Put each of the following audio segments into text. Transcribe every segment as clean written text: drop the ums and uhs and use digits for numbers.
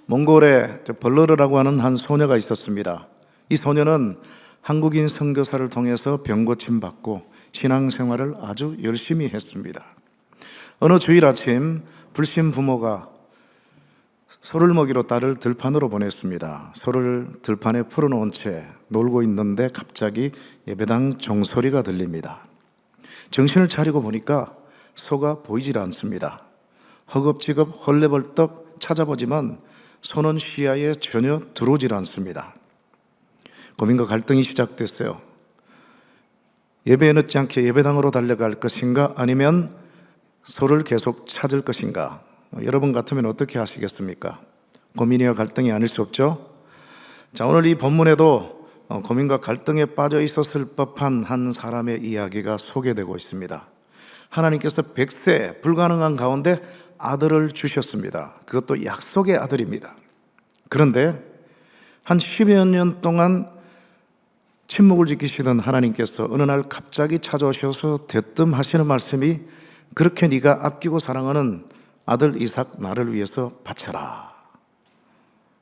몽골에 벌러르라고 하는 한 소녀가 있었습니다. 이 소녀는 한국인 선교사를 통해서 병고침 받고 신앙생활을 아주 열심히 했습니다. 어느 주일 아침 불신 부모가 소를 먹이러 딸을 들판으로 보냈습니다. 소를 들판에 풀어놓은 채 놀고 있는데 갑자기 예배당 종소리가 들립니다. 정신을 차리고 보니까 소가 보이질 않습니다. 허겁지겁 헐레벌떡 찾아보지만 소는 시야에 전혀 들어오질 않습니다. 고민과 갈등이 시작됐어요. 예배에 늦지 않게 예배당으로 달려갈 것인가, 아니면 소를 계속 찾을 것인가? 여러분 같으면 어떻게 하시겠습니까? 고민이와 갈등이 아닐 수 없죠. 자, 오늘 이 본문에도 고민과 갈등에 빠져 있었을 법한 한 사람의 이야기가 소개되고 있습니다. 하나님께서 100세 불가능한 가운데 아들을 주셨습니다. 그것도 약속의 아들입니다. 그런데 한 10여 년 동안 침묵을 지키시던 하나님께서 어느 날 갑자기 찾아오셔서 대뜸 하시는 말씀이, 그렇게 네가 아끼고 사랑하는 아들 이삭 나를 위해서 바쳐라.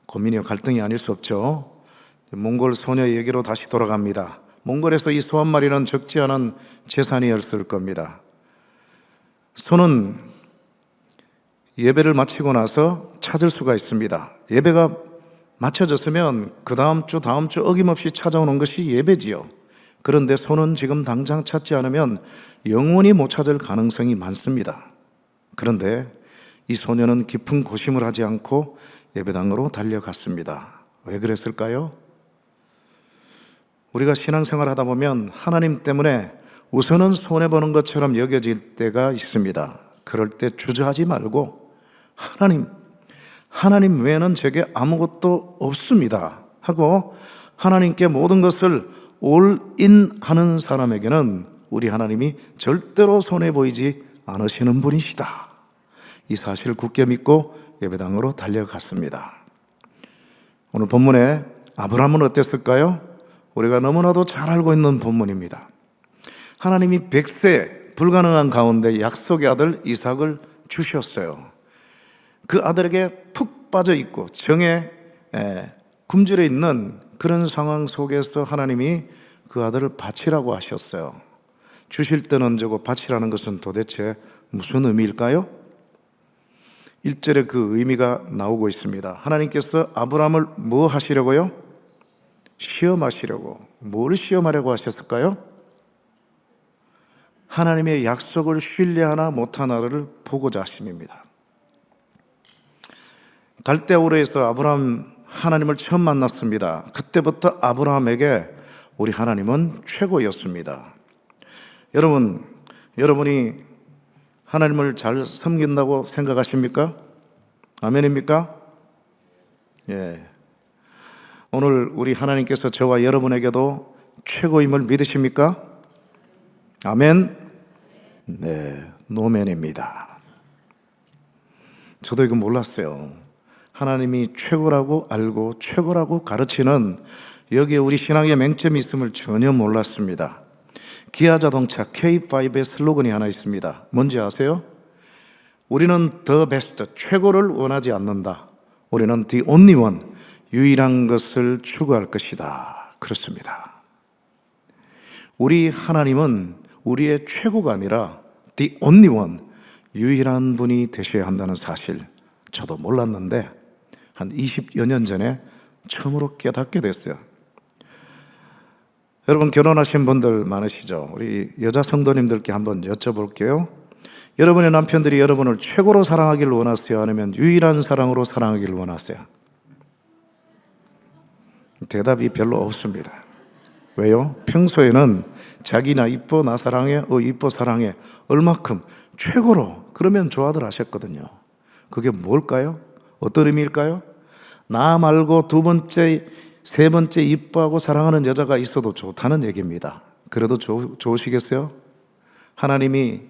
고민이와 갈등이 아닐 수 없죠. 몽골 소녀 얘기로 다시 돌아갑니다. 몽골에서 이 소 한 마리는 적지 않은 재산이었을 겁니다. 소는 예배를 마치고 나서 찾을 수가 있습니다. 예배가 마쳐졌으면 그 다음 주 어김없이 찾아오는 것이 예배지요. 그런데 소는 지금 당장 찾지 않으면 영원히 못 찾을 가능성이 많습니다. 그런데 이 소녀는 깊은 고심을 하지 않고 예배당으로 달려갔습니다. 왜 그랬을까요? 우리가 신앙생활 하다 보면 하나님 때문에 우선은 손해보는 것처럼 여겨질 때가 있습니다. 그럴 때 주저하지 말고 하나님 외에는 제게 아무것도 없습니다 하고 하나님께 모든 것을 올인하는 사람에게는 우리 하나님이 절대로 손해보이지 않으시는 분이시다. 이 사실을 굳게 믿고 예배당으로 달려갔습니다. 오늘 본문에 아브라함은 어땠을까요? 우리가 너무나도 잘 알고 있는 본문입니다. 하나님이 100세 불가능한 가운데 약속의 아들 이삭을 주셨어요. 그 아들에게 푹 빠져 있고 정에 굶주려 있는 그런 상황 속에서 하나님이 그 아들을 바치라고 하셨어요. 주실 때는 언제고 바치라는 것은 도대체 무슨 의미일까요? 1절에 그 의미가 나오고 있습니다. 하나님께서 아브라함을 뭐 하시려고요? 시험하시려고. 뭘 시험하려고 하셨을까요? 하나님의 약속을 신뢰하나 못하나를 보고자 하심입니다. 갈대아우르에서 아브라함 하나님을 처음 만났습니다. 그때부터 아브라함에게 우리 하나님은 최고였습니다. 여러분이 하나님을 잘 섬긴다고 생각하십니까? 아멘입니까? 예. 오늘 우리 하나님께서 저와 여러분에게도 최고임을 믿으십니까? 아멘? 네, 노멘입니다. 저도 이거 몰랐어요. 하나님이 최고라고 알고 최고라고 가르치는 여기에 우리 신앙의 맹점이 있음을 전혀 몰랐습니다. 기아자동차 K5의 슬로건이 하나 있습니다. 뭔지 아세요? 우리는 the best, 최고를 원하지 않는다. 우리는 the only one, 유일한 것을 추구할 것이다. 그렇습니다. 우리 하나님은 우리의 최고가 아니라 the only one, 유일한 분이 되셔야 한다는 사실, 저도 몰랐는데 한 20여 년 전에 처음으로 깨닫게 됐어요. 여러분 결혼하신 분들 많으시죠? 우리 여자 성도님들께 한번 여쭤볼게요. 여러분의 남편들이 여러분을 최고로 사랑하기를 원하세요? 아니면 유일한 사랑으로 사랑하기를 원하세요? 대답이 별로 없습니다. 왜요? 평소에는 자기나 이뻐 나 사랑해, 이뻐 사랑해, 얼마큼 최고로 그러면 좋아들 하셨거든요. 그게 뭘까요? 어떤 의미일까요? 나 말고 두 번째, 세 번째 이뻐하고 사랑하는 여자가 있어도 좋다는 얘기입니다. 그래도 좋으시겠어요? 하나님이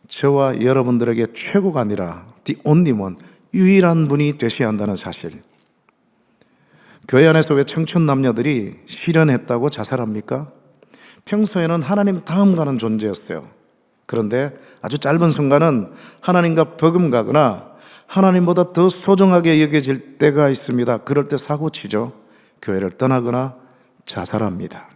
저와 여러분들에게 최고가 아니라 the only one, 유일한 분이 되셔야 한다는 사실. 교회 안에서 왜 청춘 남녀들이 실현했다고 자살합니까? 평소에는 하나님 다음 가는 존재였어요. 그런데 아주 짧은 순간은 하나님과 버금가거나 하나님보다 더 소중하게 여겨질 때가 있습니다. 그럴 때 사고치죠. 교회를 떠나거나 자살합니다.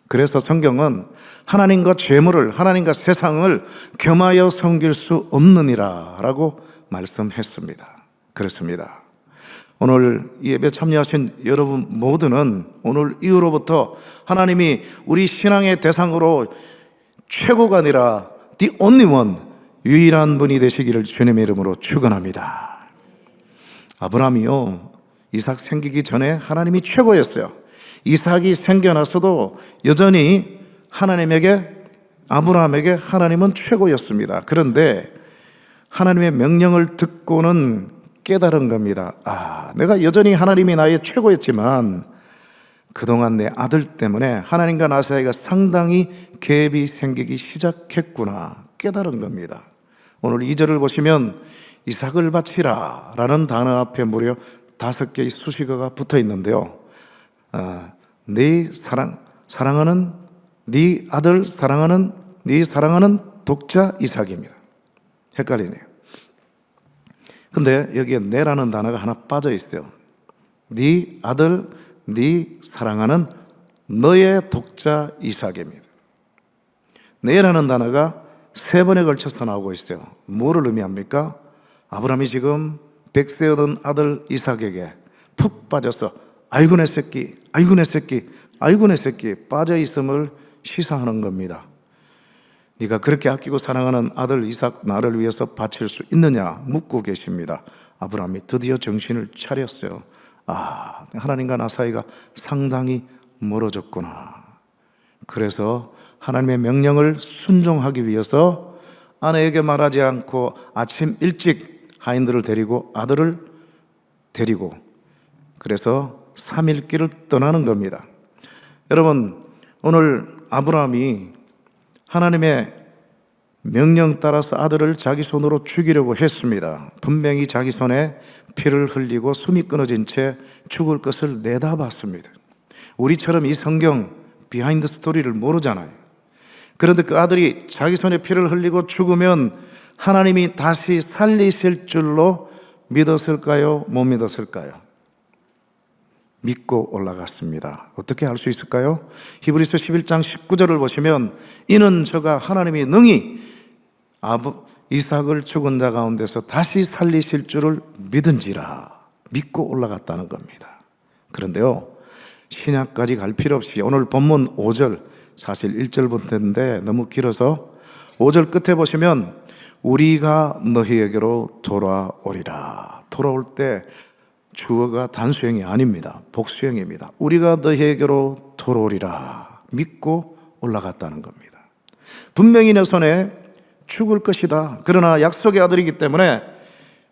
그래서 성경은 하나님과 죄물을, 하나님과 세상을 겸하여 섬길 수 없느니라 라고 말씀했습니다. 그렇습니다. 오늘 이 예배 참여하신 여러분 모두는 오늘 이후로부터 하나님이 우리 신앙의 대상으로 최고가 아니라 the only one, 유일한 분이 되시기를 주님의 이름으로 축원합니다. 아브라함이요, 이삭 생기기 전에 하나님이 최고였어요. 이삭이 생겨나서도 여전히 아브라함에게 하나님은 최고였습니다. 그런데 하나님의 명령을 듣고는 깨달은 겁니다. 내가 여전히 하나님이 나의 최고였지만 그동안 내 아들 때문에 하나님과 나 사이가 상당히 갭이 생기기 시작했구나 깨달은 겁니다. 오늘 2절을 보시면 이삭을 바치라 라는 단어 앞에 무려 5개의 수식어가 붙어 있는데요. 네 사랑하는 네 아들 사랑하는 네 사랑하는 독자 이삭입니다. 헷갈리네요. 근데 여기에 내라는 단어가 하나 빠져 있어요. 네 아들 네 사랑하는 너의 독자 이삭입니다. 내라는 단어가 3번에 걸쳐서 나오고 있어요. 뭐를 의미합니까? 아브라함이 지금 100세 얻은 아들 이삭에게 푹 빠져서 아이고 내 새끼, 아이고 내 새끼, 아이고 내 새끼 빠져 있음을 시사하는 겁니다. 네가 그렇게 아끼고 사랑하는 아들 이삭 나를 위해서 바칠 수 있느냐 묻고 계십니다. 아브라함이 드디어 정신을 차렸어요. 하나님과 나 사이가 상당히 멀어졌구나. 그래서 하나님의 명령을 순종하기 위해서 아내에게 말하지 않고 아침 일찍 하인들을 데리고 아들을 데리고 그래서 3일 길을 떠나는 겁니다. 여러분, 오늘 아브라함이 하나님의 명령 따라서 아들을 자기 손으로 죽이려고 했습니다. 분명히 자기 손에 피를 흘리고 숨이 끊어진 채 죽을 것을 내다봤습니다. 우리처럼 이 성경 비하인드 스토리를 모르잖아요. 그런데 그 아들이 자기 손에 피를 흘리고 죽으면 하나님이 다시 살리실 줄로 믿었을까요? 못 믿었을까요? 믿고 올라갔습니다. 어떻게 알 수 있을까요? 히브리서 11장 19절을 보시면 이는 저가 하나님이 능히 이삭을 죽은 자 가운데서 다시 살리실 줄을 믿은지라 믿고 올라갔다는 겁니다. 그런데요, 신약까지 갈 필요 없이 오늘 본문 5절, 사실 1절부터인데 너무 길어서 5절 끝에 보시면 우리가 너희에게로 돌아오리라. 돌아올 때 주어가 단수형이 아닙니다. 복수형입니다. 우리가 너희에게로 돌아오리라 믿고 올라갔다는 겁니다. 분명히 내 손에 죽을 것이다. 그러나 약속의 아들이기 때문에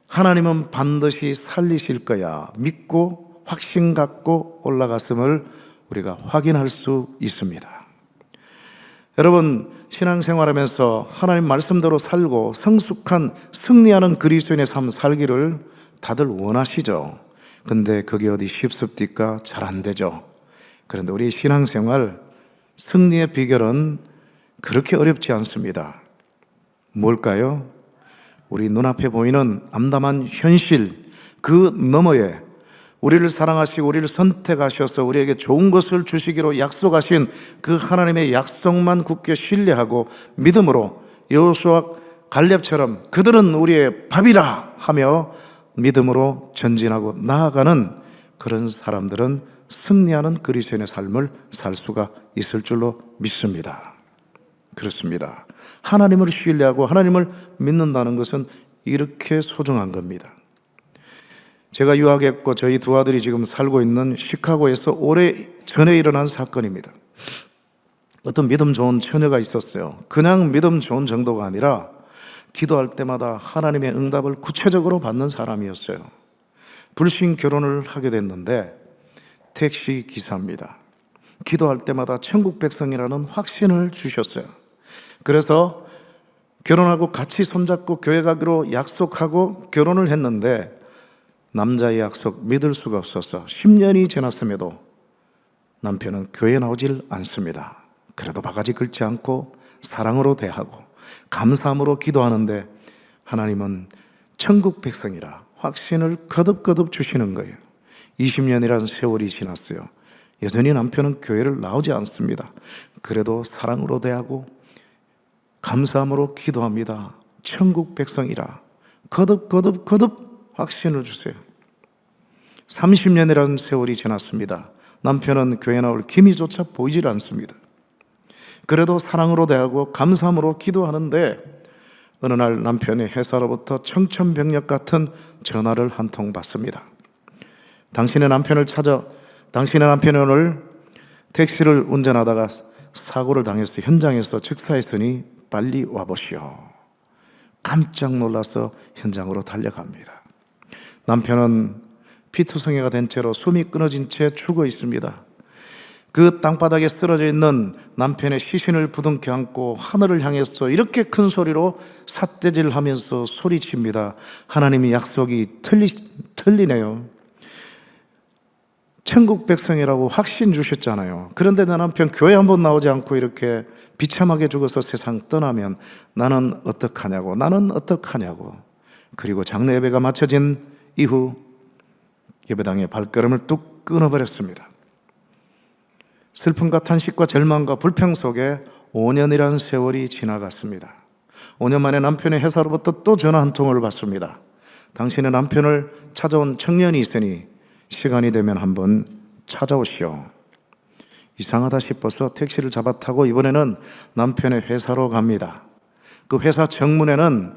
하나님은 반드시 살리실 거야 믿고 확신 갖고 올라갔음을 우리가 확인할 수 있습니다. 여러분, 신앙생활하면서 하나님 말씀대로 살고 성숙한 승리하는 그리스도인의 삶 살기를 다들 원하시죠. 근데 그게 어디 쉽습니까? 잘 안 되죠. 그런데 우리 신앙생활 승리의 비결은 그렇게 어렵지 않습니다. 뭘까요? 우리 눈앞에 보이는 암담한 현실 그 너머에 우리를 사랑하시고 우리를 선택하셔서 우리에게 좋은 것을 주시기로 약속하신 그 하나님의 약속만 굳게 신뢰하고 믿음으로 여호수아 갈렙처럼 그들은 우리의 밥이라 하며 믿음으로 전진하고 나아가는 그런 사람들은 승리하는 그리스도인의 삶을 살 수가 있을 줄로 믿습니다. 그렇습니다. 하나님을 신뢰하고 하나님을 믿는다는 것은 이렇게 소중한 겁니다. 제가 유학했고 저희 두 아들이 지금 살고 있는 시카고에서 오래 전에 일어난 사건입니다. 어떤 믿음 좋은 처녀가 있었어요. 그냥 믿음 좋은 정도가 아니라 기도할 때마다 하나님의 응답을 구체적으로 받는 사람이었어요. 불신 결혼을 하게 됐는데 택시 기사입니다. 기도할 때마다 천국 백성이라는 확신을 주셨어요. 그래서 결혼하고 같이 손잡고 교회 가기로 약속하고 결혼을 했는데 남자의 약속 믿을 수가 없어서 10년이 지났음에도 남편은 교회에 나오질 않습니다. 그래도 바가지 긁지 않고 사랑으로 대하고 감사함으로 기도하는데 하나님은 천국 백성이라 확신을 거듭거듭 주시는 거예요. 20년이라는 세월이 지났어요. 여전히 남편은 교회를 나오지 않습니다. 그래도 사랑으로 대하고 감사함으로 기도합니다. 천국 백성이라 거듭 확신을 주세요. 30년이라는 세월이 지났습니다. 남편은 교회 나올 기미조차 보이질 않습니다. 그래도 사랑으로 대하고 감사함으로 기도하는데 어느 날 남편이 회사로부터 청천벽력 같은 전화를 한 통 받습니다. 당신의 남편이 오늘 택시를 운전하다가 사고를 당해서 현장에서 즉사했으니 빨리 와보시오. 깜짝 놀라서 현장으로 달려갑니다. 남편은 피투성이가 된 채로 숨이 끊어진 채 죽어 있습니다. 그 땅바닥에 쓰러져 있는 남편의 시신을 부둥켜 안고 하늘을 향해서 이렇게 큰 소리로 삿대질하면서 소리칩니다. 하나님의 약속이 틀리네요. 천국 백성이라고 확신 주셨잖아요. 그런데 내 남편 교회 한번 나오지 않고 이렇게 비참하게 죽어서 세상 떠나면 나는 어떡하냐고. 그리고 장례 예배가 마쳐진 이후 예배당의 발걸음을 뚝 끊어버렸습니다. 슬픔과 탄식과 절망과 불평 속에 5년이라는 세월이 지나갔습니다. 5년 만에 남편의 회사로부터 또 전화 한 통을 받습니다. 당신의 남편을 찾아온 청년이 있으니 시간이 되면 한번 찾아오시오. 이상하다 싶어서 택시를 잡아 타고 이번에는 남편의 회사로 갑니다. 그 회사 정문에는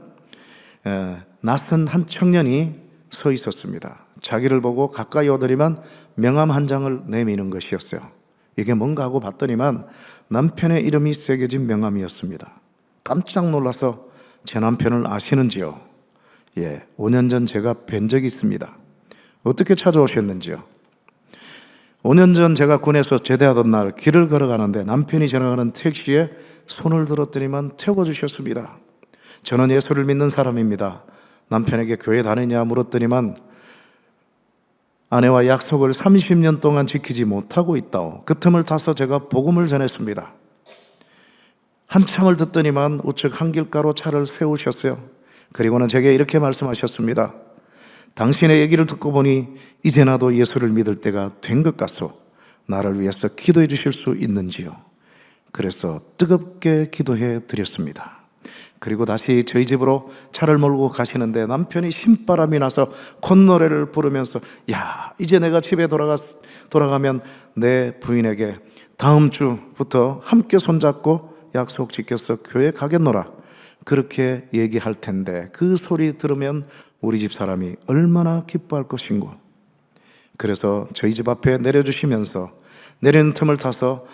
낯선 한 청년이 서 있었습니다. 자기를 보고 가까이 오더니만 명함 한 장을 내미는 것이었어요. 이게 뭔가 하고 봤더니만 남편의 이름이 새겨진 명함이었습니다. 깜짝 놀라서 제 남편을 아시는지요? 5년 전 제가 뵌 적이 있습니다. 어떻게 찾아오셨는지요? 5년 전 제가 군에서 제대하던 날 길을 걸어가는데 남편이 지나가는 택시에 손을 들었더니만 태워주셨습니다. 저는 예수를 믿는 사람입니다. 남편에게 교회 다니냐 물었더니만 아내와 약속을 30년 동안 지키지 못하고 있다오. 그 틈을 타서 제가 복음을 전했습니다. 한참을 듣더니만 우측 한길가로 차를 세우셨어요. 그리고는 제게 이렇게 말씀하셨습니다. 당신의 얘기를 듣고 보니 이제 나도 예수를 믿을 때가 된 것 같소. 나를 위해서 기도해 주실 수 있는지요? 그래서 뜨겁게 기도해 드렸습니다. 그리고 다시 저희 집으로 차를 몰고 가시는데 남편이 신바람이 나서 콧노래를 부르면서 이제 내가 집에 돌아가면 내 부인에게 다음 주부터 함께 손잡고 약속 지켜서 교회 가겠노라 그렇게 얘기할 텐데 그 소리 들으면 우리 집 사람이 얼마나 기뻐할 것인고. 그래서 저희 집 앞에 내려주시면서 내리는 틈을 타서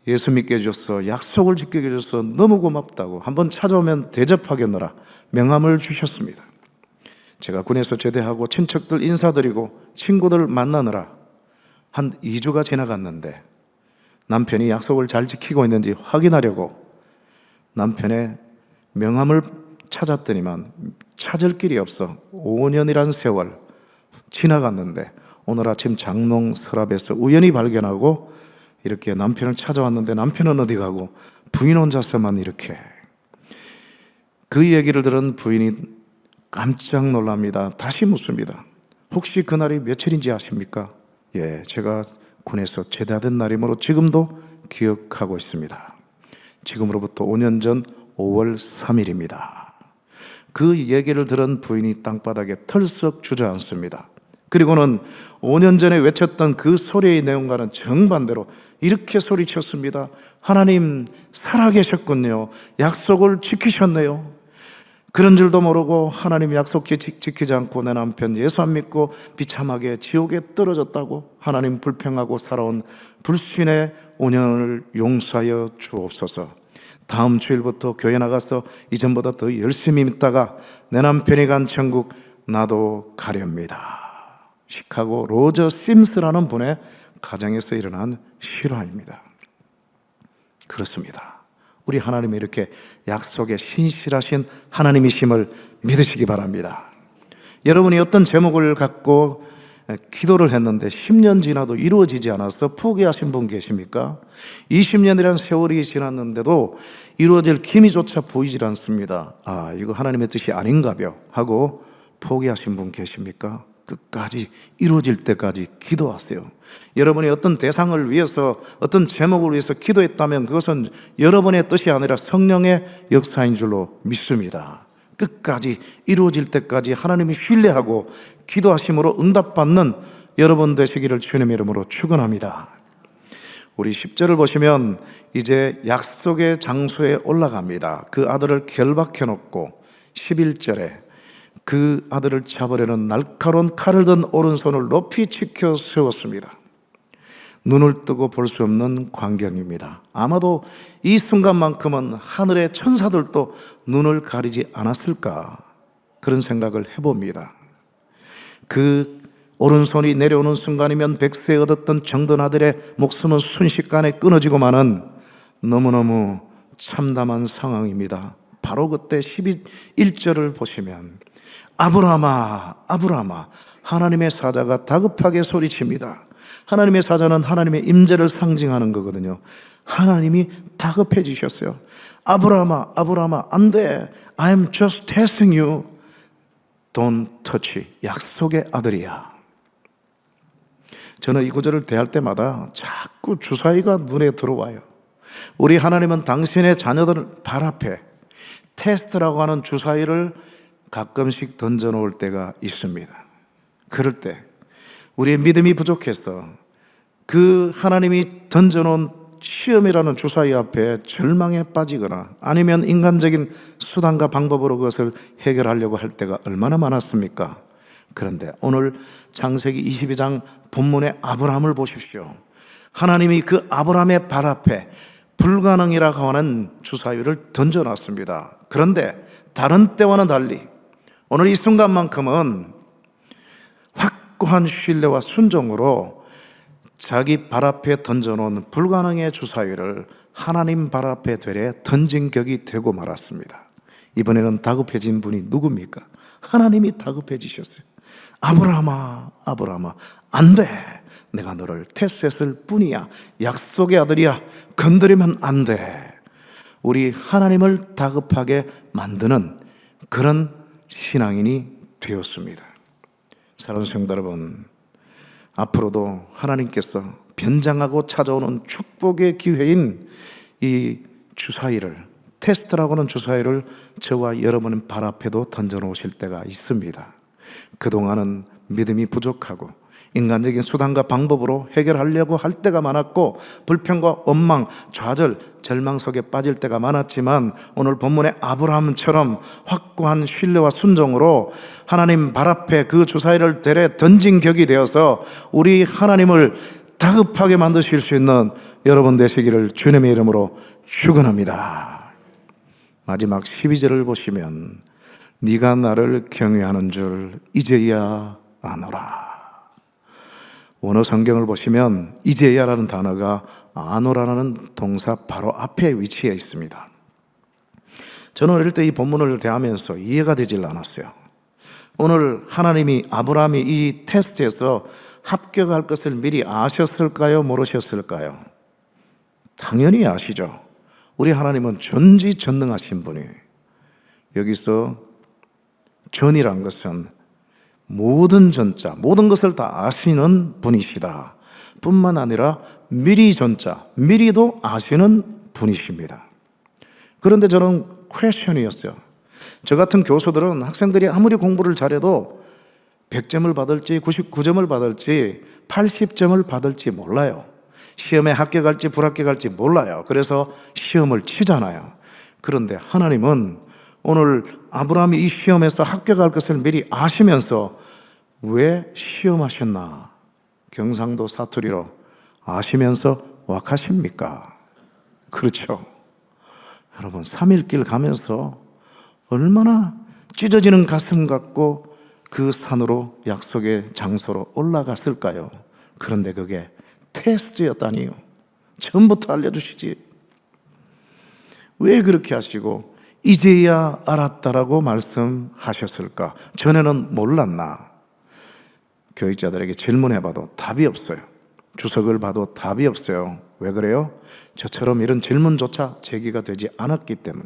예수 믿게 해줘서 약속을 지키게 해줘서 너무 고맙다고 한번 찾아오면 대접하겠노라 명함을 주셨습니다. 제가 군에서 제대하고 친척들 인사드리고 친구들 만나느라 한 2주가 지나갔는데 남편이 약속을 잘 지키고 있는지 확인하려고 남편의 명함을 찾았더니만 찾을 길이 없어 5년이란 세월 지나갔는데 오늘 아침 장롱 서랍에서 우연히 발견하고 이렇게 남편을 찾아왔는데 남편은 어디 가고 부인 혼자서만 이렇게. 그 얘기를 들은 부인이 깜짝 놀랍니다. 다시 묻습니다. 혹시 그날이 며칠인지 아십니까? 제가 군에서 제대하던 날이므로 지금도 기억하고 있습니다. 지금으로부터 5년 전 5월 3일입니다. 그 얘기를 들은 부인이 땅바닥에 털썩 주저앉습니다. 그리고는 5년 전에 외쳤던 그 소리의 내용과는 정반대로 이렇게 소리쳤습니다. 하나님 살아계셨군요. 약속을 지키셨네요. 그런 줄도 모르고 하나님 약속 지키지 않고 내 남편 예수 안 믿고 비참하게 지옥에 떨어졌다고 하나님 불평하고 살아온 불신의 5년을 용서하여 주옵소서. 다음 주일부터 교회 나가서 이전보다 더 열심히 믿다가 내 남편이 간 천국 나도 가렵니다. 시카고 로저 심스라는 분의 가정에서 일어난 실화입니다. 그렇습니다. 우리 하나님이 이렇게 약속에 신실하신 하나님이심을 믿으시기 바랍니다. 여러분이 어떤 제목을 갖고 기도를 했는데 10년 지나도 이루어지지 않아서 포기하신 분 계십니까? 20년이라는 세월이 지났는데도 이루어질 기미조차 보이질 않습니다. 이거 하나님의 뜻이 아닌가벼 하고 포기하신 분 계십니까? 끝까지 이루어질 때까지 기도하세요. 여러분이 어떤 대상을 위해서, 어떤 제목을 위해서 기도했다면 그것은 여러분의 뜻이 아니라 성령의 역사인 줄로 믿습니다. 끝까지 이루어질 때까지 하나님이 신뢰하고 기도하심으로 응답받는 여러분 되시기를 주님의 이름으로 축원합니다. 우리 10절을 보시면 이제 약속의 장소에 올라갑니다. 그 아들을 결박해 놓고 11절에 그 아들을 잡으려는 날카로운 칼을 든 오른손을 높이 치켜 세웠습니다. 눈을 뜨고 볼 수 없는 광경입니다. 아마도 이 순간만큼은 하늘의 천사들도 눈을 가리지 않았을까, 그런 생각을 해봅니다. 그 오른손이 내려오는 순간이면 백세에 얻었던 정든 아들의 목숨은 순식간에 끊어지고만은 너무너무 참담한 상황입니다. 바로 그때 11절을 보시면 아브라함아, 아브라함아, 하나님의 사자가 다급하게 소리칩니다. 하나님의 사자는 하나님의 임재를 상징하는 거거든요. 하나님이 다급해지셨어요. 아브라함아, 아브라함아, 안 돼. I'm just testing you. Don't touch. 약속의 아들이야. 저는 이 구절을 대할 때마다 자꾸 주사위가 눈에 들어와요. 우리 하나님은 당신의 자녀들 발 앞에 테스트라고 하는 주사위를 가끔씩 던져놓을 때가 있습니다. 그럴 때 우리의 믿음이 부족해서 그 하나님이 던져놓은 시험이라는 주사위 앞에 절망에 빠지거나 아니면 인간적인 수단과 방법으로 그것을 해결하려고 할 때가 얼마나 많았습니까? 그런데 오늘 창세기 22장 본문의 아브라함을 보십시오. 하나님이 그 아브라함의 발 앞에 불가능이라고 하는 주사위를 던져놨습니다. 그런데 다른 때와는 달리 오늘 이 순간만큼은 확고한 신뢰와 순종으로 자기 발 앞에 던져놓은 불가능의 주사위를 하나님 발 앞에 되려 던진 격이 되고 말았습니다. 이번에는 다급해진 분이 누굽니까? 하나님이 다급해지셨어요. 아브라함아, 아브라함아, 안 돼. 내가 너를 테스트했을 뿐이야. 약속의 아들이야. 건드리면 안 돼. 우리 하나님을 다급하게 만드는 그런 신앙인이 되었습니다. 사랑하는 성도 여러분, 앞으로도 하나님께서 변장하고 찾아오는 축복의 기회인 이 주사위를, 테스트라고 하는 주사위를 저와 여러분의 발 앞에도 던져놓으실 때가 있습니다. 그동안은 믿음이 부족하고 인간적인 수단과 방법으로 해결하려고 할 때가 많았고 불평과 원망, 좌절, 절망 속에 빠질 때가 많았지만 오늘 본문의 아브라함처럼 확고한 신뢰와 순종으로 하나님 발 앞에 그 주사위를 데려 던진 격이 되어서 우리 하나님을 다급하게 만드실 수 있는 여러분 되시기를 주님의 이름으로 축원합니다. 마지막 12절을 보시면 네가 나를 경외하는 줄 이제야 아노라. 원어 성경을 보시면 이제야라는 단어가 아노라라는 동사 바로 앞에 위치해 있습니다. 저는 어릴 때 이 본문을 대하면서 이해가 되질 않았어요. 오늘 하나님이 아브라함이 이 테스트에서 합격할 것을 미리 아셨을까요? 모르셨을까요? 당연히 아시죠. 우리 하나님은 전지전능하신 분이에요. 여기서 전이란 것은 모든 전자, 모든 것을 다 아시는 분이시다 뿐만 아니라 미리 전자, 미리도 아시는 분이십니다. 그런데 저는 퀘스천이었어요. 저 같은 교수들은 학생들이 아무리 공부를 잘해도 100점을 받을지 99점을 받을지 80점을 받을지 몰라요. 시험에 합격할지 불합격할지 몰라요. 그래서 시험을 치잖아요. 그런데 하나님은 오늘 아브라함이 이 시험에서 합격할 것을 미리 아시면서 왜 시험하셨나? 경상도 사투리로 아시면서 왁하십니까? 그렇죠. 여러분 3일길 가면서 얼마나 찢어지는 가슴 갖고 그 산으로 약속의 장소로 올라갔을까요? 그런데 그게 테스트였다니요. 처음부터 알려주시지. 왜 그렇게 하시고 이제야 알았다라고 말씀하셨을까? 전에는 몰랐나? 교육자들에게 질문해봐도 답이 없어요. 주석을 봐도 답이 없어요. 왜 그래요? 저처럼 이런 질문조차 제기가 되지 않았기 때문에.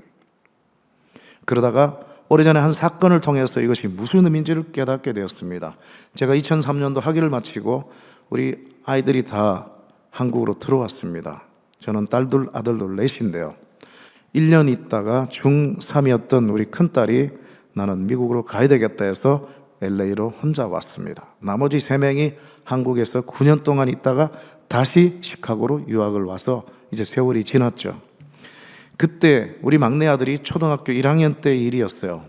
그러다가 오래전에 한 사건을 통해서 이것이 무슨 의미인지를 깨닫게 되었습니다. 제가 2003년도 학위를 마치고 우리 아이들이 다 한국으로 들어왔습니다. 저는 딸둘, 아들둘 넷인데요. 1년 있다가 중3이었던 우리 큰딸이 나는 미국으로 가야 되겠다 해서 LA로 혼자 왔습니다. 나머지 3명이 한국에서 9년 동안 있다가 다시 시카고로 유학을 와서 이제 세월이 지났죠. 그때 우리 막내 아들이 초등학교 1학년 때 일이었어요.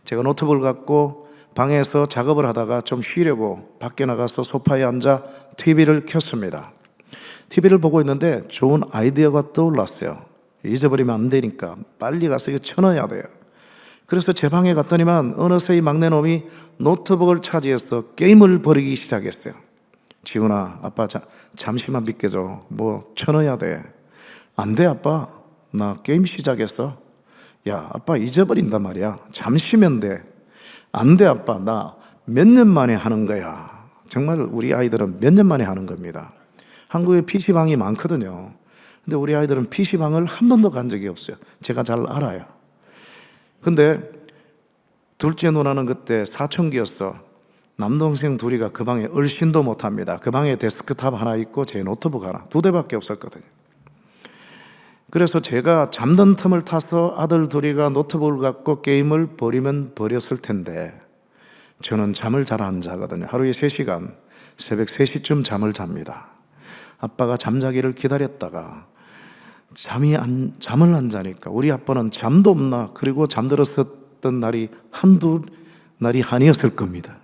제가 노트북을 갖고 방에서 작업을 하다가 좀 쉬려고 밖에 나가서 소파에 앉아 TV를 켰습니다. TV를 보고 있는데 좋은 아이디어가 떠올랐어요. 잊어버리면 안 되니까 빨리 가서 이거 쳐넣어야 돼요. 그래서 제 방에 갔더니만 어느새 이 막내 놈이 노트북을 차지해서 게임을 벌이기 시작했어요. 지훈아, 아빠 잠시만 비켜줘. 뭐 쳐넣어야 돼. 안 돼, 아빠. 나 게임 시작했어. 야, 아빠 잊어버린단 말이야. 잠시면 돼. 안 돼, 아빠. 나 몇 년 만에 하는 거야. 정말 우리 아이들은 몇 년 만에 하는 겁니다. 한국에 PC방이 많거든요. 근데 우리 아이들은 PC방을 한 번도 간 적이 없어요. 제가 잘 알아요. 근데 둘째 누나는 그때 사춘기였어. 남동생 둘이가 그 방에 얼씬도 못합니다. 그 방에 데스크탑 하나 있고 제 노트북 하나, 2대밖에 없었거든요. 그래서 제가 잠든 틈을 타서 아들 둘이가 노트북을 갖고 게임을 벌이면 벌였을 텐데 저는 잠을 잘 안 자거든요. 하루에 3시간, 새벽 3시쯤 잠을 잡니다. 아빠가 잠자기를 기다렸다가 잠을 안 자니까 우리 아빠는 잠도 없나, 그리고 잠들었었던 날이 한두 날이 아니었을 겁니다.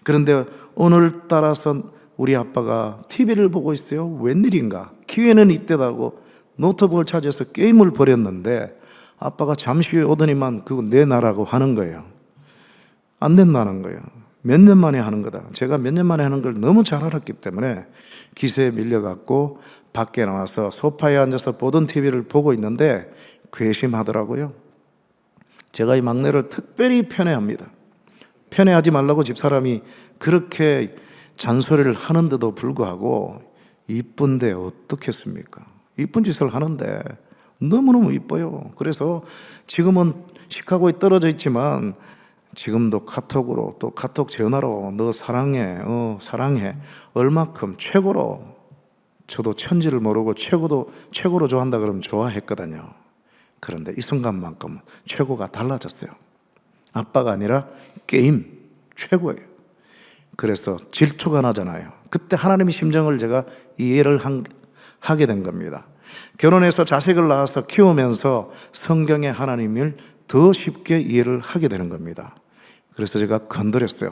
그런데 오늘따라서 우리 아빠가 TV를 보고 있어요. 웬일인가? 기회는 이때다고 노트북을 차지해서 게임을 벌였는데 아빠가 잠시 후에 오더니만 그거 내놔라고 하는 거예요. 안 된다는 거예요. 몇 년 만에 하는 거다. 제가 몇 년 만에 하는 걸 너무 잘 알았기 때문에 기세에 밀려갖고 밖에 나와서 소파에 앉아서 보던 TV를 보고 있는데 괘씸하더라고요. 제가 이 막내를 특별히 편애합니다. 편애하지 말라고 집사람이 그렇게 잔소리를 하는데도 불구하고 이쁜데 어떻겠습니까? 이쁜 짓을 하는데 너무너무 이뻐요. 그래서 지금은 시카고에 떨어져 있지만 지금도 카톡으로, 또 카톡 전화로 너 사랑해, 사랑해, 얼마큼 최고로, 저도 천지를 모르고 최고로 좋아한다 그러면 좋아했거든요. 그런데 이 순간만큼 최고가 달라졌어요. 아빠가 아니라 게임 최고예요. 그래서 질투가 나잖아요. 그때 하나님의 심정을 제가 이해를 하게 된 겁니다. 결혼해서 자식을 낳아서 키우면서 성경의 하나님을 더 쉽게 이해를 하게 되는 겁니다. 그래서 제가 건드렸어요.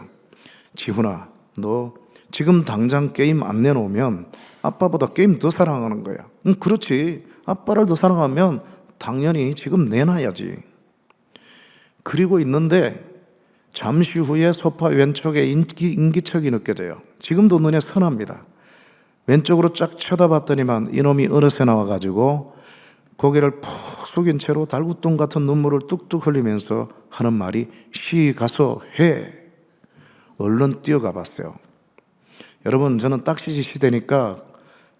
지훈아, 너 지금 당장 게임 안 내놓으면 아빠보다 게임 더 사랑하는 거야. 그렇지. 아빠를 더 사랑하면 당연히 지금 내놔야지. 그리고 있는데 잠시 후에 소파 왼쪽에 인기척이 느껴져요. 지금도 눈에 선합니다. 왼쪽으로 쫙 쳐다봤더니만 이놈이 어느새 나와가지고 고개를 푹 숙인 채로 달구똥 같은 눈물을 뚝뚝 흘리면서 하는 말이 쉬 가서 해. 얼른 뛰어가 봤어요. 여러분, 저는 딱시지 시대니까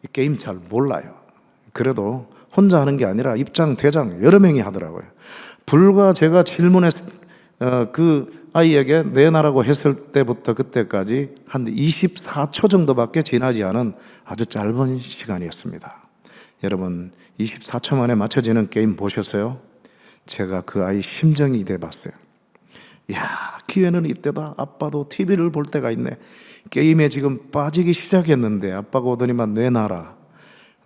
이 게임 잘 몰라요. 그래도 혼자 하는 게 아니라 입장, 대장 여러 명이 하더라고요. 불과 제가 질문해서 그 아이에게 내놔라고 했을 때부터 그때까지 한 24초 정도밖에 지나지 않은 아주 짧은 시간이었습니다. 여러분, 24초 만에 맞춰지는 게임 보셨어요? 제가 그 아이 심정이 돼봤어요. 야, 기회는 이때다. 아빠도 TV를 볼 때가 있네. 게임에 지금 빠지기 시작했는데 아빠가 오더니만 내놔라.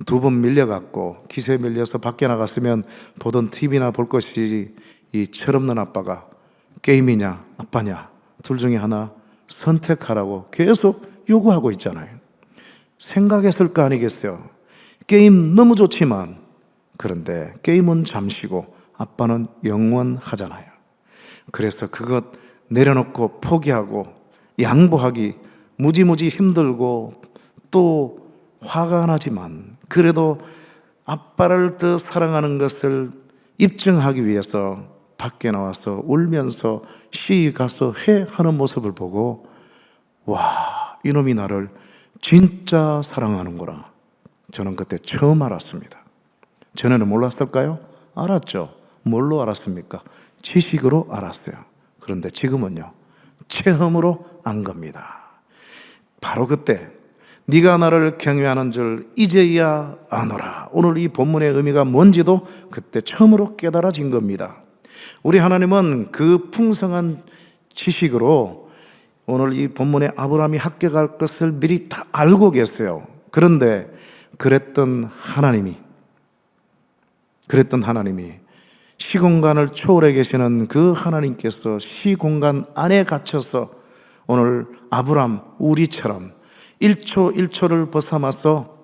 2번 밀려갖고 기세에 밀려서 밖에 나갔으면 보던 TV나 볼 것이 이 철없는 아빠가 게임이냐 아빠냐 둘 중에 하나 선택하라고 계속 요구하고 있잖아요. 생각했을 거 아니겠어요? 게임 너무 좋지만 그런데 게임은 잠시고 아빠는 영원하잖아요. 그래서 그것 내려놓고 포기하고 양보하기 무지무지 힘들고 또 화가 나지만 그래도 아빠를 더 사랑하는 것을 입증하기 위해서 밖에 나와서 울면서 쉬 가서 해 하는 모습을 보고 와, 이놈이 나를 진짜 사랑하는구나. 저는 그때 처음 알았습니다. 전에는 몰랐을까요? 알았죠. 뭘로 알았습니까? 지식으로 알았어요. 그런데 지금은요, 체험으로 안 겁니다. 바로 그때 네가 나를 경외하는 줄 이제야 아노라. 오늘 이 본문의 의미가 뭔지도 그때 처음으로 깨달아진 겁니다. 우리 하나님은 그 풍성한 지식으로 오늘 이 본문에 아브라함이 합격할 것을 미리 다 알고 계세요. 그런데 그랬던 하나님이 시공간을 초월해 계시는 그 하나님께서 시공간 안에 갇혀서 오늘 아브라함 우리처럼 1초 1초를 벗어나서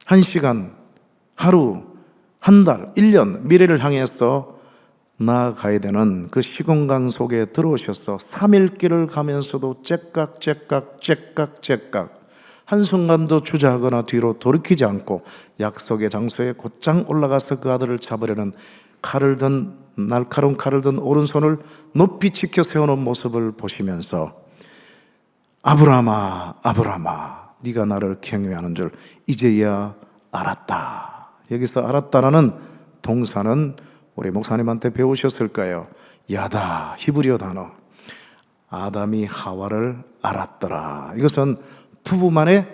1시간, 하루, 한 달, 1년 미래를 향해서 나아가야 되는 그 시공간 속에 들어오셔서 3일 길을 가면서도 째깍 한순간도 주저하거나 뒤로 돌이키지 않고 약속의 장소에 곧장 올라가서 그 아들을 잡으려는 날카로운 칼을 든 오른손을 높이 지켜 세우는 모습을 보시면서 아브라함아 네가 나를 경외하는 줄 이제야 알았다. 여기서 알았다라는 동사는 우리 목사님한테 배우셨을까요? 야다, 히브리어 단어. 아담이 하와를 알았더라. 이것은 부부만의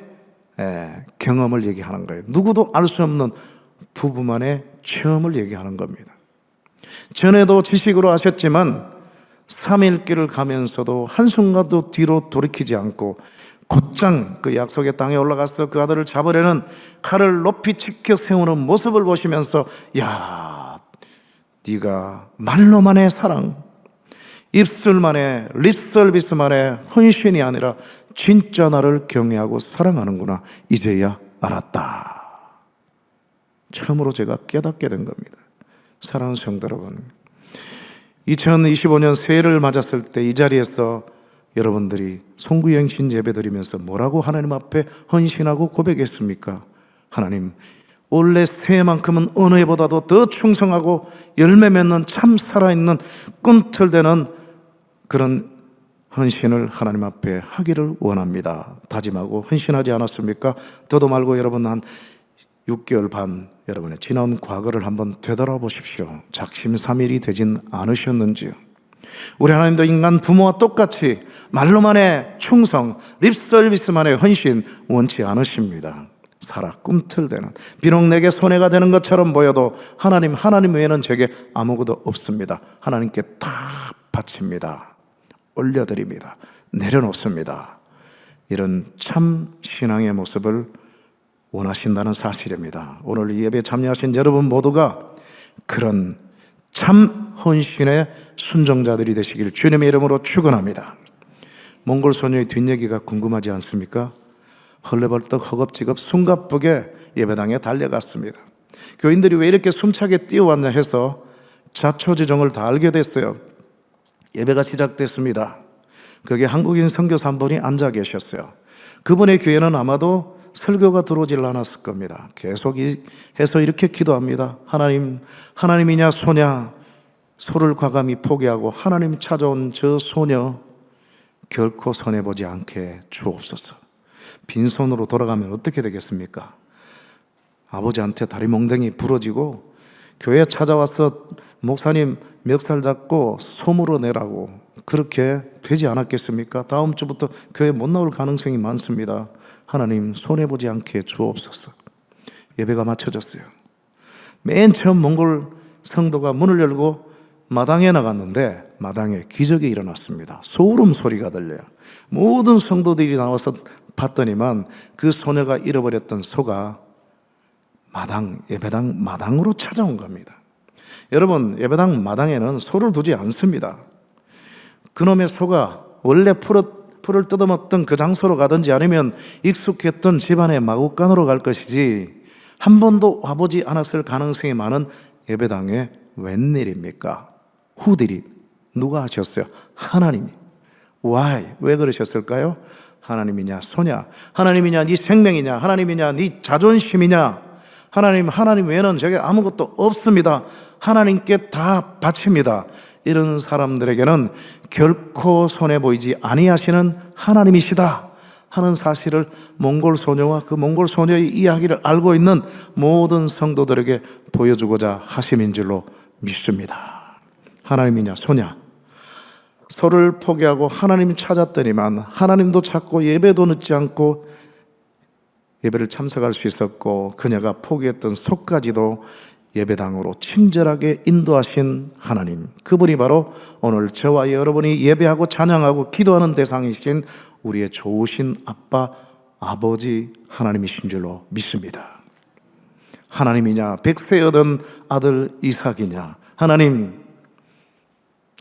경험을 얘기하는 거예요. 누구도 알 수 없는 부부만의 체험을 얘기하는 겁니다. 전에도 지식으로 아셨지만 3일 길을 가면서도 한순간도 뒤로 돌이키지 않고 곧장 그 약속의 땅에 올라가서 그 아들을 잡으려는 칼을 높이 지켜 세우는 모습을 보시면서 야, 네가 말로만의 사랑, 입술만의 립서비스만의 헌신이 아니라 진짜 나를 경외하고 사랑하는구나. 이제야 알았다. 처음으로 제가 깨닫게 된 겁니다. 사랑하는 성도 여러분, 2025년 새해를 맞았을 때 이 자리에서 여러분들이 송구영신 예배드리면서 뭐라고 하나님 앞에 헌신하고 고백했습니까? 하나님, 올해 새해만큼은 어느 해보다도 더 충성하고 열매 맺는 참 살아있는 꿈틀대는 그런 헌신을 하나님 앞에 하기를 원합니다. 다짐하고 헌신하지 않았습니까? 더도 말고 여러분 한 6개월 반 여러분의 지난 과거를 한번 되돌아보십시오. 작심삼일이 되진 않으셨는지요? 우리 하나님도 인간 부모와 똑같이 말로만의 충성, 립서비스만의 헌신 원치 않으십니다. 살아 꿈틀대는, 비록 내게 손해가 되는 것처럼 보여도 하나님 외에는 제게 아무것도 없습니다. 하나님께 다 바칩니다. 올려드립니다. 내려놓습니다. 이런 참 신앙의 모습을 원하신다는 사실입니다. 오늘 이 예배에 참여하신 여러분 모두가 그런 참 헌신의 순종자들이 되시길 주님의 이름으로 축원합니다. 몽골 소녀의 뒷얘기가 궁금하지 않습니까? 헐레벌떡 허겁지겁 숨가쁘게 예배당에 달려갔습니다. 교인들이 왜 이렇게 숨차게 뛰어왔냐 해서 자초지종을 다 알게 됐어요. 예배가 시작됐습니다. 거기에 한국인 선교사 한 분이 앉아 계셨어요. 그분의 교회는 아마도 설교가 들어오질 않았을 겁니다. 계속 해서 이렇게 기도합니다. 하나님이냐 소냐, 소를 과감히 포기하고 하나님 찾아온 저 소녀 결코 손해보지 않게 주옵소서. 빈손으로 돌아가면 어떻게 되겠습니까? 아버지한테 다리 몽댕이 부러지고 교회 찾아와서 목사님 멱살 잡고 소물어 내라고 그렇게 되지 않았겠습니까? 다음 주부터 교회 못 나올 가능성이 많습니다. 하나님 손해보지 않게 주옵소서. 예배가 마쳐졌어요. 맨 처음 몽골 성도가 문을 열고 마당에 나갔는데 마당에 기적이 일어났습니다. 소름 소리가 들려요. 모든 성도들이 나와서 봤더니만 그 소녀가 잃어버렸던 소가 예배당 마당으로 찾아온 겁니다. 여러분, 예배당 마당에는 소를 두지 않습니다. 그놈의 소가 원래 풀을 뜯어먹던 그 장소로 가든지 아니면 익숙했던 집안의 마구간으로 갈 것이지 한 번도 와보지 않았을 가능성이 많은 예배당에 웬일입니까? 후들이 누가 하셨어요? 하나님이. Why? 왜 그러셨을까요? 하나님이냐 소냐, 하나님이냐 네 생명이냐, 하나님이냐 네 자존심이냐, 하나님 외에는 저게 아무것도 없습니다. 하나님께 다 바칩니다. 이런 사람들에게는 결코 손해보이지 아니하시는 하나님이시다. 하는 사실을 몽골 소녀와 그 몽골 소녀의 이야기를 알고 있는 모든 성도들에게 보여주고자 하심인 줄로 믿습니다. 하나님이냐 소냐, 서로를 포기하고 하나님 찾았더니만 하나님도 찾고 예배도 늦지 않고 예배를 참석할 수 있었고, 그녀가 포기했던 속까지도 예배당으로 친절하게 인도하신 하나님, 그분이 바로 오늘 저와 여러분이 예배하고 찬양하고 기도하는 대상이신 우리의 좋으신 아빠, 아버지 하나님이신 줄로 믿습니다. 하나님이냐, 백세 얻은 아들 이삭이냐. 하나님,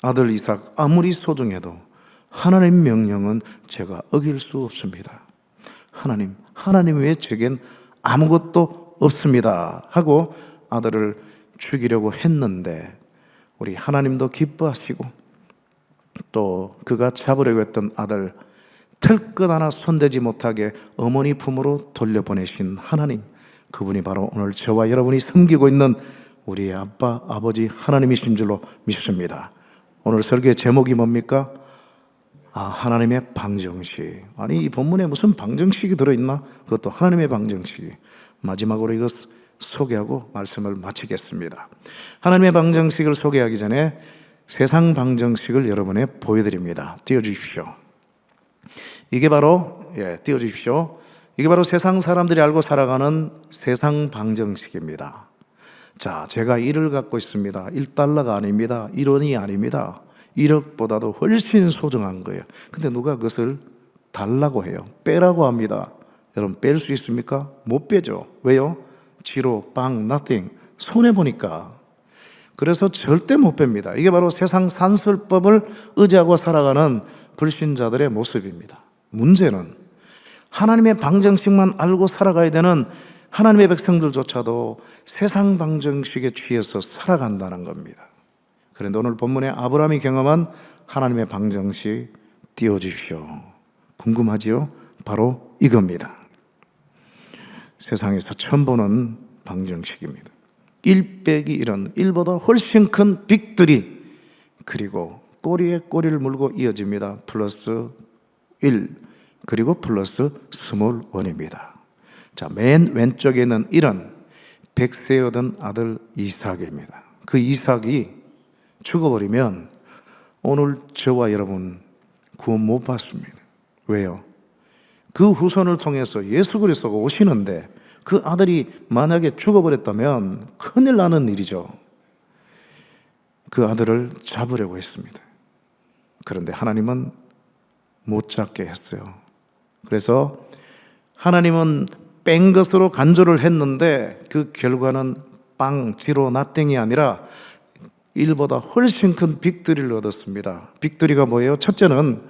아들 이삭 아무리 소중해도 하나님 명령은 제가 어길 수 없습니다. 하나님 외에 제겐 아무것도 없습니다 하고 아들을 죽이려고 했는데, 우리 하나님도 기뻐하시고 또 그가 잡으려고 했던 아들 털끝 하나 손대지 못하게 어머니 품으로 돌려보내신 하나님, 그분이 바로 오늘 저와 여러분이 섬기고 있는 우리의 아빠, 아버지 하나님이신 줄로 믿습니다. 오늘 설교의 제목이 뭡니까? 하나님의 방정식. 아니, 이 본문에 무슨 방정식이 들어있나? 그것도 하나님의 방정식. 마지막으로 이것 소개하고 말씀을 마치겠습니다. 하나님의 방정식을 소개하기 전에 세상 방정식을 여러분에 보여드립니다. 띄워주십시오. 이게 바로 띄워주십시오. 이게 바로 세상 사람들이 알고 살아가는 세상 방정식입니다. 자, 제가 1을 갖고 있습니다. 1달러가 아닙니다. 1원이 아닙니다. 1억보다도 훨씬 소중한 거예요. 근데 누가 그것을 달라고 해요. 빼라고 합니다. 여러분, 뺄 수 있습니까? 못 빼죠. 왜요? 지로, 빵, nothing. 손해보니까. 그래서 절대 못 뺍니다. 이게 바로 세상 산술법을 의지하고 살아가는 불신자들의 모습입니다. 문제는 하나님의 방정식만 알고 살아가야 되는 하나님의 백성들조차도 세상 방정식에 취해서 살아간다는 겁니다. 그런데 오늘 본문에 아브라함이 경험한 하나님의 방정식 띄워주십시오. 궁금하지요? 바로 이겁니다. 세상에서 처음 보는 방정식입니다. 1 빼기 1은 1보다 훨씬 큰 빅3, 그리고 꼬리에 꼬리를 물고 이어집니다. 플러스 1, 그리고 플러스 스몰 1입니다. 자, 맨 왼쪽에 있는 1은 백세 얻은 아들 이삭입니다. 그 이삭이 죽어버리면 오늘 저와 여러분 구원 못 받습니다. 왜요? 그 후손을 통해서 예수 그리스도가 오시는데 그 아들이 만약에 죽어버렸다면 큰일 나는 일이죠. 그 아들을 잡으려고 했습니다. 그런데 하나님은 못 잡게 했어요. 그래서 하나님은 뺀 것으로 간주를 했는데 그 결과는 빵, 지로, 나땡이 아니라 1보다 훨씬 큰 빅3를 얻었습니다. 빅3가 뭐예요? 첫째는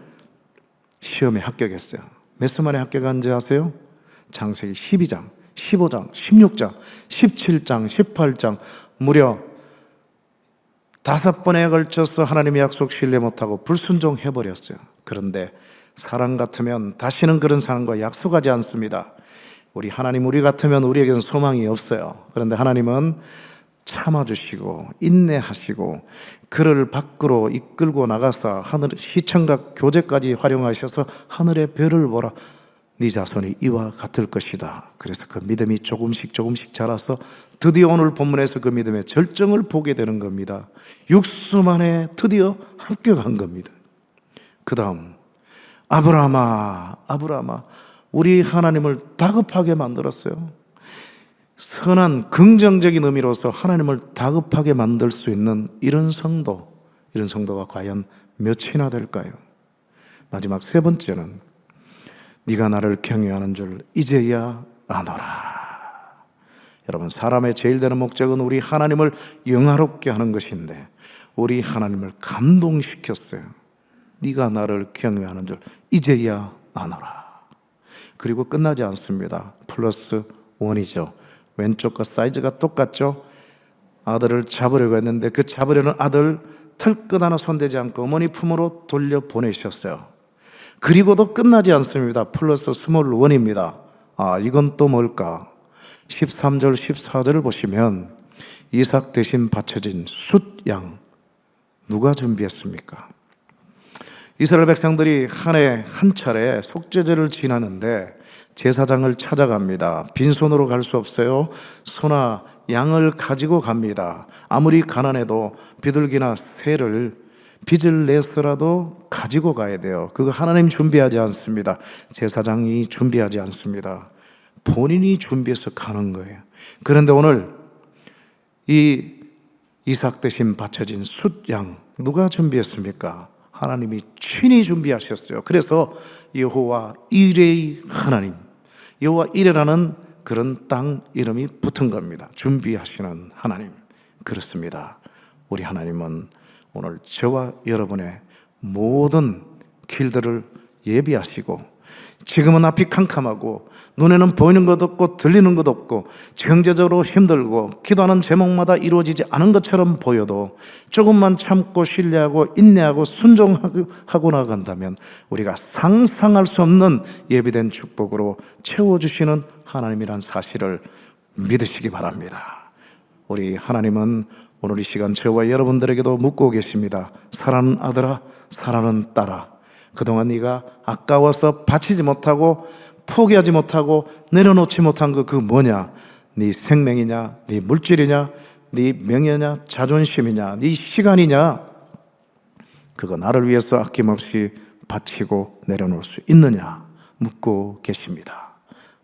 시험에 합격했어요. 몇 수 만에 합격한지 아세요? 창세기 12장, 15장, 16장, 17장, 18장 무려 5번에 걸쳐서 하나님의 약속 신뢰 못하고 불순종해버렸어요. 그런데 사람 같으면 다시는 그런 사람과 약속하지 않습니다. 우리 하나님, 우리 같으면 우리에게는 소망이 없어요. 그런데 하나님은 참아주시고 인내하시고 그를 밖으로 이끌고 나가서 하늘 시청각 교제까지 활용하셔서 하늘의 별을 보라, 네 자손이 이와 같을 것이다. 그래서 그 믿음이 조금씩 자라서 드디어 오늘 본문에서 그 믿음의 절정을 보게 되는 겁니다. 6수 만에 드디어 합격한 겁니다. 그 다음 아브라함아, 우리 하나님을 다급하게 만들었어요. 선한 긍정적인 의미로서 하나님을 다급하게 만들 수 있는 이런 성도가 과연 몇이나 될까요? 마지막 세 번째는 네가 나를 경외하는 줄 이제야 아노라. 여러분, 사람의 제일 되는 목적은 우리 하나님을 영화롭게 하는 것인데 우리 하나님을 감동시켰어요. 네가 나를 경외하는 줄 이제야 아노라. 그리고 끝나지 않습니다. 플러스 1이죠. 왼쪽과 사이즈가 똑같죠. 아들을 잡으려고 했는데 그 잡으려는 아들 털끝 하나 손대지 않고 어머니 품으로 돌려보내셨어요. 그리고도 끝나지 않습니다. 플러스 스몰 1입니다. 이건 또 뭘까? 13절 14절을 보시면 이삭 대신 바쳐진 숫양 누가 준비했습니까? 이스라엘 백성들이 한 해 한 차례 속죄제를 지나는데 제사장을 찾아갑니다. 빈손으로 갈 수 없어요. 소나 양을 가지고 갑니다. 아무리 가난해도 비둘기나 새를 빚을 내서라도 가지고 가야 돼요. 그거 하나님 준비하지 않습니다. 제사장이 준비하지 않습니다. 본인이 준비해서 가는 거예요. 그런데 오늘 이 이삭 대신 바쳐진 숫양 누가 준비했습니까? 하나님이 친히 준비하셨어요. 그래서 여호와 이레의 하나님, 여호와 이레라는 그런 땅 이름이 붙은 겁니다. 준비하시는 하나님. 그렇습니다. 우리 하나님은 오늘 저와 여러분의 모든 길들을 예비하시고, 지금은 앞이 캄캄하고 눈에는 보이는 것 없고 들리는 것 없고 경제적으로 힘들고 기도하는 제목마다 이루어지지 않은 것처럼 보여도 조금만 참고 신뢰하고 인내하고 순종하고 나간다면 우리가 상상할 수 없는 예비된 축복으로 채워주시는 하나님이란 사실을 믿으시기 바랍니다. 우리 하나님은 오늘 이 시간 저와 여러분들에게도 묻고 계십니다. 사랑하는 아들아, 사랑하는 딸아, 그동안 네가 아까워서 바치지 못하고 포기하지 못하고 내려놓지 못한 그 뭐냐? 네 생명이냐? 네 물질이냐? 네 명예냐? 자존심이냐? 네 시간이냐? 그거 나를 위해서 아낌없이 바치고 내려놓을 수 있느냐? 묻고 계십니다.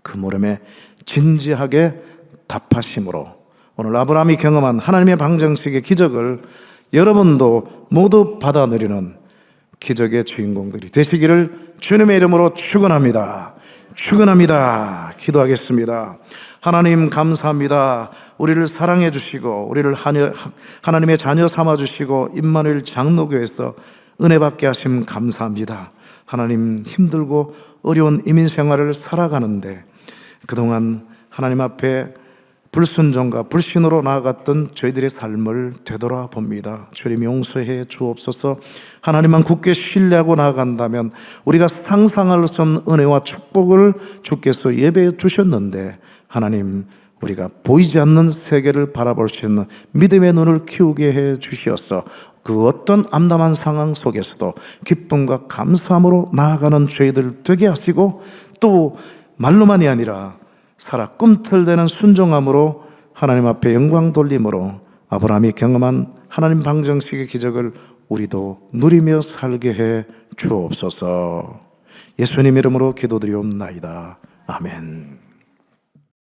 그 물음에 진지하게 답하심으로 오늘 아브라함이 경험한 하나님의 방정식의 기적을 여러분도 모두 받아 누리는 기적의 주인공들이 되시기를 주님의 이름으로 축원합니다. 축원합니다. 기도하겠습니다. 하나님 감사합니다. 우리를 사랑해 주시고 우리를 하나님의 자녀 삼아 주시고 임마누엘 장로교에서 은혜 받게 하심 감사합니다. 하나님, 힘들고 어려운 이민 생활을 살아가는데 그동안 하나님 앞에 불순종과 불신으로 나아갔던 저희들의 삶을 되돌아봅니다. 주님 용서해 주옵소서. 하나님만 굳게 신뢰하고 나아간다면 우리가 상상할 수 없는 은혜와 축복을 주께서 예배해 주셨는데, 하나님, 우리가 보이지 않는 세계를 바라볼 수 있는 믿음의 눈을 키우게 해 주시어서 그 어떤 암담한 상황 속에서도 기쁨과 감사함으로 나아가는 저희들 되게 하시고, 또 말로만이 아니라 살아 꿈틀대는 순종함으로 하나님 앞에 영광 돌림으로 아브라함이 경험한 하나님 방정식의 기적을 우리도 누리며 살게 해 주옵소서. 예수님 이름으로 기도드리옵나이다. 아멘.